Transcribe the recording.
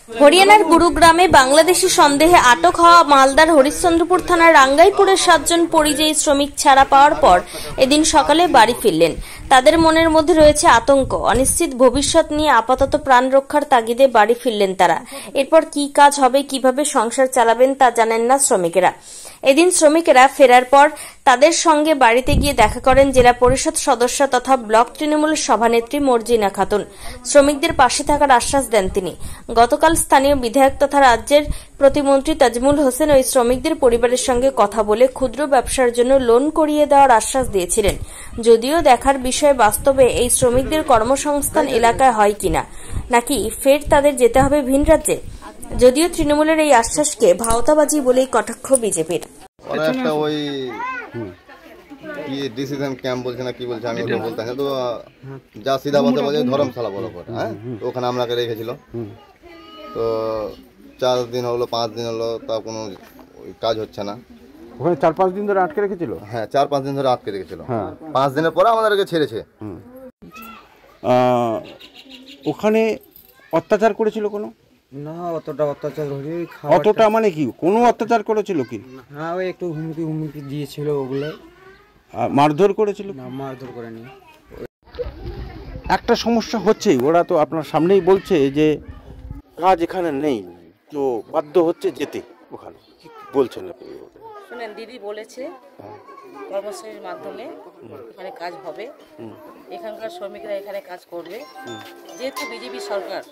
হরিয়ানার গুরুগ্রামে বাংলাদেশি সন্দেহে আটক হওয়া মালদার হরিশ্চন্দ্রপুর থানার রাঙ্গাইপুরের 7 জন পরিযায়ী শ্রমিক ছাড়া পাওয়ার পর এদিন সকালে বাড়ি ফিরলেন। তাদের মনের মধ্যে রয়েছে আতঙ্ক, অনিশ্চিত ভবিষ্যৎ নিয়ে আপাতত প্রাণ রক্ষার তাগিদে বাড়ি ফিরলেন তারা। এরপর কি কাজ হবে, কিভাবে সংসার চালাবেন তা জানেন না শ্রমিকেরা। এদিন শ্রমিকেরা ফেরার পর তাদের সঙ্গে বাড়িতে গিয়ে দেখা করেন জেলা পরিষদ সদস্য তথা ব্লক তৃণমূলের সভানেত্রী মর্জিনা খাতুন। শ্রমিকদের পাশে থাকার আশ্বাস দেন তিনি। গতকাল স্থানীয় বিধায়ক তথা রাজ্যের প্রতিমন্ত্রী তাজমুল হোসেন ওই শ্রমিকদের পরিবারের সঙ্গে কথা বলে ক্ষুদ্র ব্যবসার জন্য লোন করিয়ে দেওয়ার আশ্বাস দিয়েছিলেন। যদিও দেখার বিষয় বাস্তবে এই শ্রমিকদের কর্মসংস্থান এলাকায় হয় কিনা, নাকি ফের তাদের যেতে হবে ভিন রাজ্যে। যদিও তৃণমূলের এই আশ্বাসকে ভাওতাবাজি বলেই কটাক্ষ বিজেপির। একটা ওই কি ডিসিশন ক্যাম্প বলছে না কি বলছে, আমি ওটা বলতে চাই তো, যা সিধা বলতে বলছে ধর্মশালা বলো করে, হ্যাঁ তো ওখানে আমাকে রেখেছিল। তো 4 দিন হলো 5 দিন হলো, তা কোনো কাজ হচ্ছে না। ওখানে 4-5 দিন ধরে আটকে রেখেছিল। হ্যাঁ 4-5 দিন ধরে আটকে রেখেছিল। 5 দিনের পরে আমাদেরকে ছেড়েছে। ওখানে অত্যাচার করেছিল কোনো? না, অতটা অত্যাচার হয়নি। অতটা মানে কি, কোনো অত্যাচার করেছিল কি? হ্যাঁ, ওই একটু হুমকি দিয়েছিল, ওগুলো। মারধর করেছিল? না, মারধর করেনি। একটা সমস্যা হচ্ছেই, ওরা তো আপনার সামনেই বলছে যে কাজ এখানে নেই, তো বাধ্য হচ্ছে যেতে। ওখানে কি বলছেন আপনি? শুনেন, দিদি বলেছে কর্মশ্রীর মাধ্যমে এখানে কাজ হবে, এখানকার শ্রমিকরা এখানে কাজ করবে। যেহেতু বিজেপি সরকার,